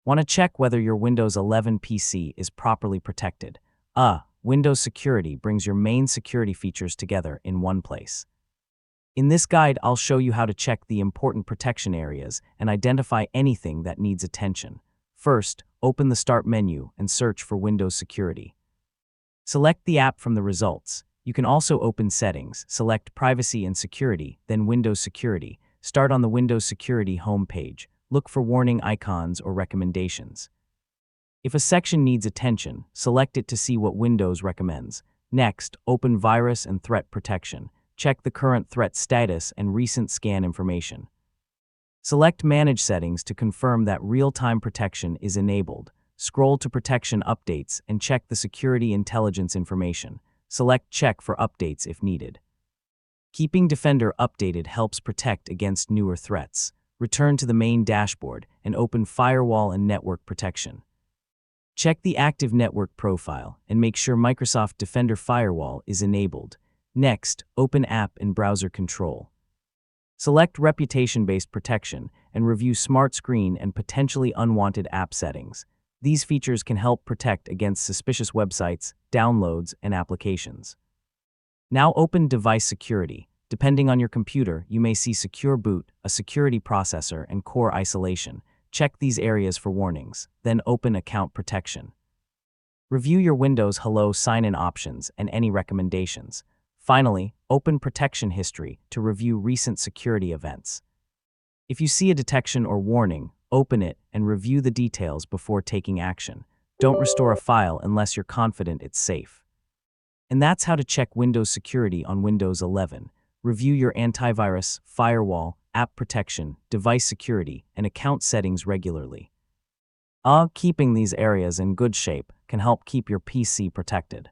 Want to check whether your Windows 11 PC is properly protected? Windows Security brings your main security features together in one place. In this guide, I'll show you how to check the important protection areas and identify anything that needs attention. First, open the Start menu and search for Windows Security. Select the app from the results. You can also open Settings, select Privacy and Security, then Windows Security. Start on the Windows Security home page. Look for warning icons or recommendations. If a section needs attention, select it to see what Windows recommends. Next, open Virus and Threat Protection. Check the current threat status and recent scan information. Select Manage Settings to confirm that real-time protection is enabled. Scroll to Protection Updates and check the security intelligence information. Select Check for updates if needed. Keeping Defender updated helps protect against newer threats. Return to the main dashboard and open Firewall and Network Protection. Check the active network profile and make sure Microsoft Defender Firewall is enabled. Next, open App and Browser Control. Select Reputation-Based Protection and review Smart Screen and potentially unwanted app settings. These features can help protect against suspicious websites, downloads, and applications. Now open Device Security. Depending on your computer, you may see Secure Boot, a security processor, and core isolation. Check these areas for warnings, then open Account Protection. Review your Windows Hello sign-in options and any recommendations. Finally, open Protection History to review recent security events. If you see a detection or warning, open it and review the details before taking action. Don't restore a file unless you're confident it's safe. And that's how to check Windows security on Windows 11. Review your antivirus, firewall, app protection, device security, and account settings regularly. Keeping these areas in good shape can help keep your PC protected.